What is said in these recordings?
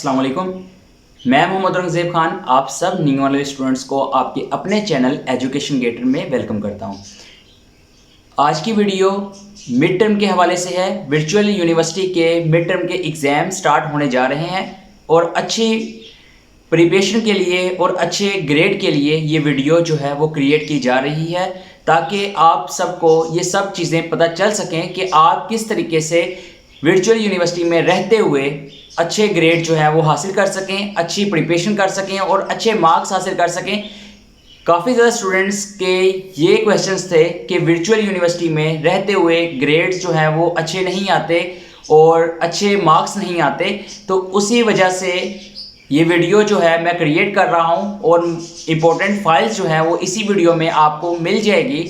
अस्सलाम वालेकुम। मैं मोहम्मद रंगज़ेब खान आप सब न्यू वाले स्टूडेंट्स को आपके अपने चैनल एजुकेशन गेटर में वेलकम करता हूं। आज की वीडियो मिड टर्म के हवाले से है। वर्चुअल यूनिवर्सिटी के मिड टर्म के एग्ज़ाम स्टार्ट होने जा रहे हैं और अच्छी प्रिपरेशन के लिए और अच्छे ग्रेड के लिए ये वीडियो जो है वो क्रिएट की जा रही है, ताकि आप सबको ये सब चीज़ें पता चल सकें कि आप किस तरीके से वर्चुअल यूनिवर्सिटी में रहते हुए अच्छे ग्रेड जो है वो हासिल कर सकें, अच्छी प्रिपरेशन कर सकें और अच्छे मार्क्स हासिल कर सकें। काफ़ी ज़्यादा स्टूडेंट्स के ये क्वेश्चंस थे कि वर्चुअल यूनिवर्सिटी में रहते हुए ग्रेड्स जो हैं वो अच्छे नहीं आते और अच्छे मार्क्स नहीं आते, तो उसी वजह से ये वीडियो जो है मैं क्रिएट कर रहा हूँ और इम्पोर्टेंट फाइल्स जो है वो इसी वीडियो में आपको मिल जाएगी।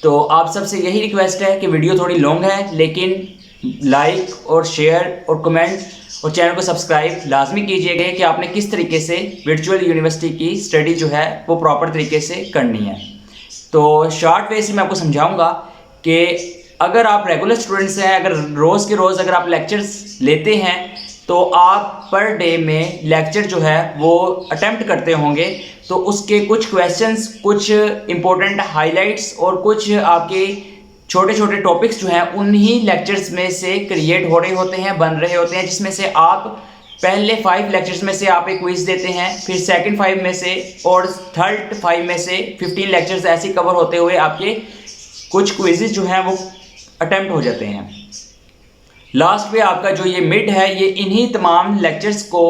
तो आप सबसे यही रिक्वेस्ट है कि वीडियो थोड़ी लॉन्ग है, लेकिन लाइक और शेयर और कमेंट और चैनल को सब्सक्राइब लाजमी कीजिएगा कि आपने किस तरीके से वर्चुअल यूनिवर्सिटी की स्टडी जो है वो प्रॉपर तरीके से करनी है। तो शॉर्ट वे से मैं आपको समझाऊंगा कि अगर आप रेगुलर स्टूडेंट्स हैं, अगर रोज़ के रोज़ अगर आप लेक्चर्स लेते हैं तो आप पर डे में लेक्चर जो है वो अटेम्प्ट करते होंगे, तो उसके कुछ क्वेश्चंस, कुछ इम्पोर्टेंट हाइलाइट्स और कुछ आपके छोटे छोटे टॉपिक्स जो हैं उन्हीं लेक्चर्स में से क्रिएट हो रहे होते हैं, बन रहे होते हैं, जिसमें से आप पहले 5 लेक्चर्स में से आप एक क्विज देते हैं, फिर सेकंड 5 में से और थर्ड 5 में से 15 लेक्चर्स ऐसे कवर होते हुए आपके कुछ क्विजेज जो हैं वो अटेम्प्ट हो जाते हैं। लास्ट पे आपका जो ये मिड है ये इन्हीं तमाम लेक्चर्स को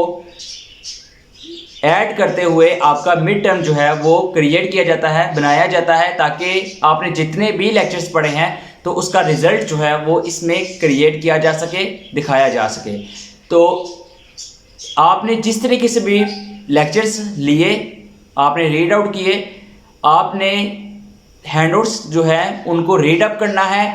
ऐड करते हुए आपका मिड टर्म जो है वो क्रिएट किया जाता है, बनाया जाता है, ताकि आपने जितने भी लेक्चर्स पढ़े हैं तो उसका रिज़ल्ट जो है वो इसमें क्रिएट किया जा सके, दिखाया जा सके। तो आपने जिस तरीके से भी लेक्चर्स लिए, आपने रीड आउट किए, आपने हैंडआउट्स जो है उनको रीड अप करना है,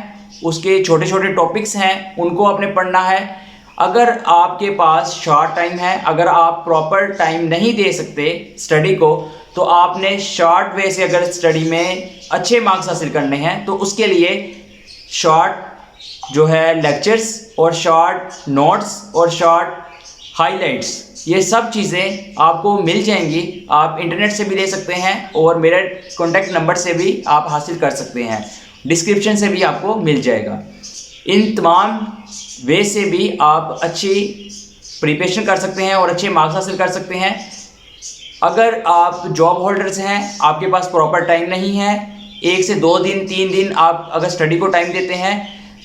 उसके छोटे छोटे टॉपिक्स हैं उनको आपने पढ़ना है। अगर आपके पास शॉर्ट टाइम है, अगर आप प्रॉपर टाइम नहीं दे सकते स्टडी को, तो आपने शॉर्ट वे से अगर स्टडी में अच्छे मार्क्स हासिल करने हैं तो उसके लिए शॉर्ट जो है लेक्चर्स और शॉर्ट नोट्स और शॉर्ट हाइलाइट्स, ये सब चीज़ें आपको मिल जाएंगी। आप इंटरनेट से भी ले सकते हैं और मेरे कॉन्टैक्ट नंबर से भी आप हासिल कर सकते हैं, डिस्क्रिप्शन से भी आपको मिल जाएगा। इन तमाम वे से भी आप अच्छी प्रिपरेशन कर सकते हैं और अच्छे मार्क्स हासिल कर सकते हैं। अगर आप जॉब होल्डर्स हैं, आपके पास प्रॉपर टाइम नहीं है, 1 से 2 दिन 3 दिन आप अगर स्टडी को टाइम देते हैं,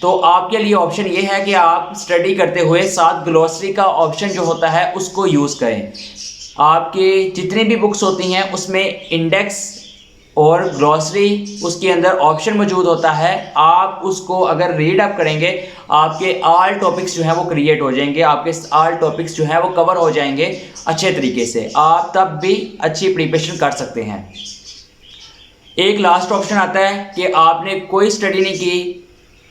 तो आपके लिए ऑप्शन ये है कि आप स्टडी करते हुए साथ ग्लॉसरी का ऑप्शन जो होता है उसको यूज़ करें। आपके जितनी भी बुक्स होती हैं उसमें इंडेक्स और ग्लॉसरी उसके अंदर ऑप्शन मौजूद होता है। आप उसको अगर रीड अप करेंगे, आपके ऑल टॉपिक्स जो है वो क्रिएट हो जाएंगे, आपके ऑल टॉपिक्स जो है वो कवर हो जाएंगे अच्छे तरीके से, आप तब भी अच्छी प्रिपरेशन कर सकते हैं। एक लास्ट ऑप्शन आता है कि आपने कोई स्टडी नहीं की,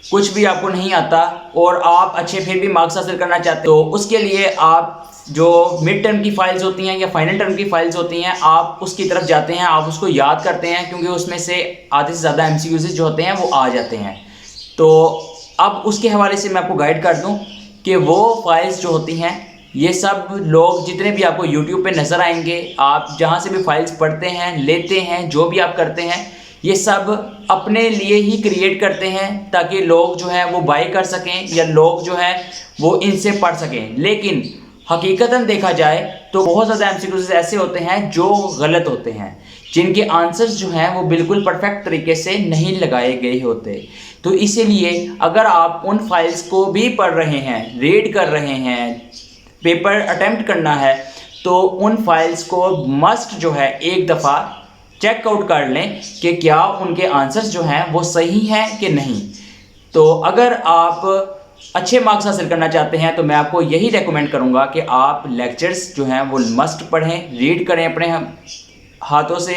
कुछ भी आपको नहीं आता और आप अच्छे फिर भी मार्क्स हासिल करना चाहते हैं, तो उसके लिए आप जो मिड टर्म की फाइल्स होती हैं या फाइनल टर्म की फाइल्स होती हैं, आप उसकी तरफ जाते हैं, आप उसको याद करते हैं, क्योंकि उसमें से आधे से ज़्यादा MCQs जो होते हैं वो आ जाते हैं। तो अब उसके हवाले से मैं आपको गाइड कर दूं कि वो फाइल्स जो होती हैं, ये सब लोग जितने भी आपको YouTube पे नज़र आएंगे, आप जहाँ से भी फाइल्स पढ़ते हैं, लेते हैं, जो भी आप करते हैं, ये सब अपने लिए ही क्रिएट करते हैं ताकि लोग जो है वो बाय कर सकें या लोग जो है वो इनसे पढ़ सकें। लेकिन हकीकतन देखा जाए तो बहुत ज़्यादा MCQs ऐसे होते हैं जो गलत होते हैं, जिनके आंसर्स जो हैं वो बिल्कुल परफेक्ट तरीके से नहीं लगाए गए होते। तो इसीलिए अगर आप उन फाइल्स को भी पढ़ रहे हैं, रीड कर रहे हैं, पेपर अटेम्प्ट करना है, तो उन फाइल्स को मस्ट जो है एक दफ़ा चेकआउट कर लें कि क्या उनके आंसर्स जो हैं वो सही हैं कि नहीं। तो अगर आप अच्छे मार्क्स हासिल करना चाहते हैं तो मैं आपको यही रेकमेंड करूंगा कि आप लेक्चर्स जो हैं वो मस्ट पढ़ें, रीड करें अपने हाथों से,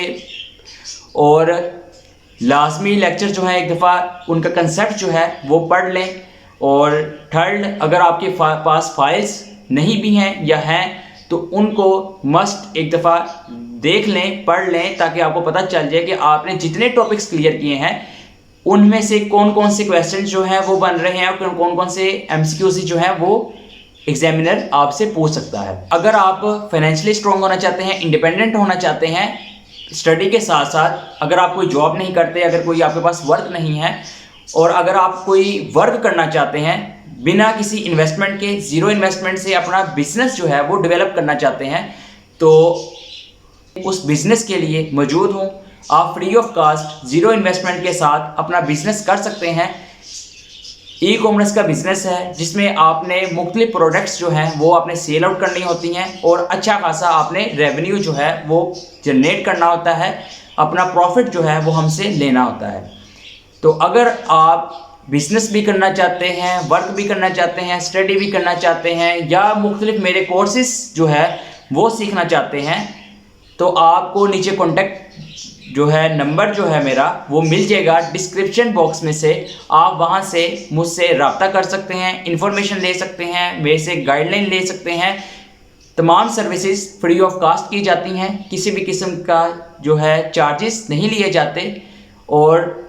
और लाजमी लेक्चर जो है एक दफ़ा उनका कंसेप्ट जो है वो पढ़ लें। और थर्ड, अगर आपके पास फाइल्स नहीं भी हैं या हैं तो उनको मस्ट एक दफ़ा देख लें, पढ़ लें, ताकि आपको पता चल जाए कि आपने जितने टॉपिक्स क्लियर किए हैं उनमें से कौन कौन से क्वेश्चन जो हैं वो बन रहे हैं और कौन कौन से MCQs जो हैं वो एग्जामिनर आपसे पूछ सकता है। अगर आप फाइनेंशियली स्ट्रांग होना चाहते हैं, इंडिपेंडेंट होना चाहते हैं स्टडी के साथ साथ, अगर आप कोई जॉब नहीं करते, अगर कोई आपके पास वर्क नहीं है, और अगर आप कोई वर्क करना चाहते हैं बिना किसी इन्वेस्टमेंट के, जीरो इन्वेस्टमेंट से अपना बिजनेस जो है वो डेवलप करना चाहते हैं, तो उस बिजनेस के लिए मौजूद हूँ। आप free of cost zero investment के साथ अपना बिजनेस कर सकते हैं। ई कॉमर्स का बिजनेस है जिसमें आपने मुख्तलिफ प्रोडक्ट्स जो हैं वो आपने सेल आउट करनी होती हैं और अच्छा खासा आपने रेवेन्यू जो है वो जनरेट करना होता है, अपना प्रॉफिट जो है वो हमसे लेना होता है। तो अगर आप बिजनेस भी करना चाहते हैं, वर्क भी करना चाहते हैं, स्टडी भी करना चाहते हैं, या मुख्तलिफ मेरे कोर्सेज जो है वो सीखना चाहते हैं, तो आपको नीचे कॉन्टेक्ट जो है नंबर जो है मेरा वो मिल जाएगा डिस्क्रिप्शन बॉक्स में से। आप वहां से मुझसे रब्ता कर सकते हैं, इंफॉर्मेशन ले सकते हैं, मेरे से गाइडलाइन ले सकते हैं। तमाम सर्विसेज फ्री ऑफ कास्ट की जाती हैं, किसी भी किस्म का जो है चार्जेस नहीं लिए जाते। और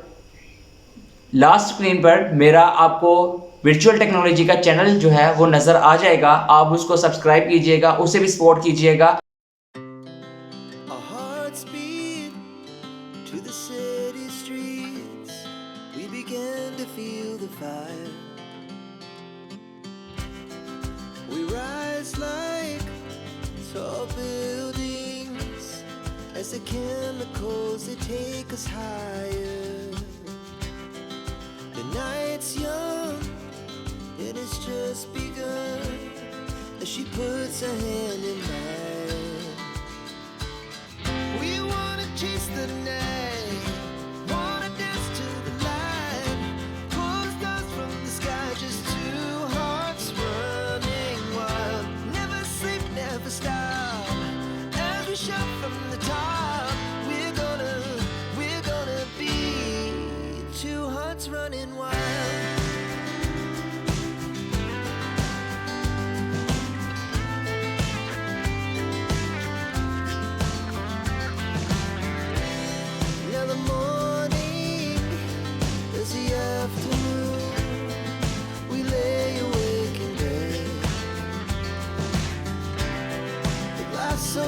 लास्ट स्क्रीन पर मेरा आपको वर्चुअल टेक्नोलॉजी का चैनल जो है वो नज़र आ जाएगा, आप उसको सब्सक्राइब कीजिएगा, उसे भी सपोर्ट कीजिएगा। To the city streets, we began to feel the fire. We rise like tall buildings as the chemicals they take us higher. The night's young and it's just begun as she puts her hand in mine. We wanna chase the night, wanna dance to the light, pull stars from the sky, just two hearts running wild. Never sleep, never stop, as we shout from the top. We're gonna be two hearts running wild. We lay awake in bed, the glass so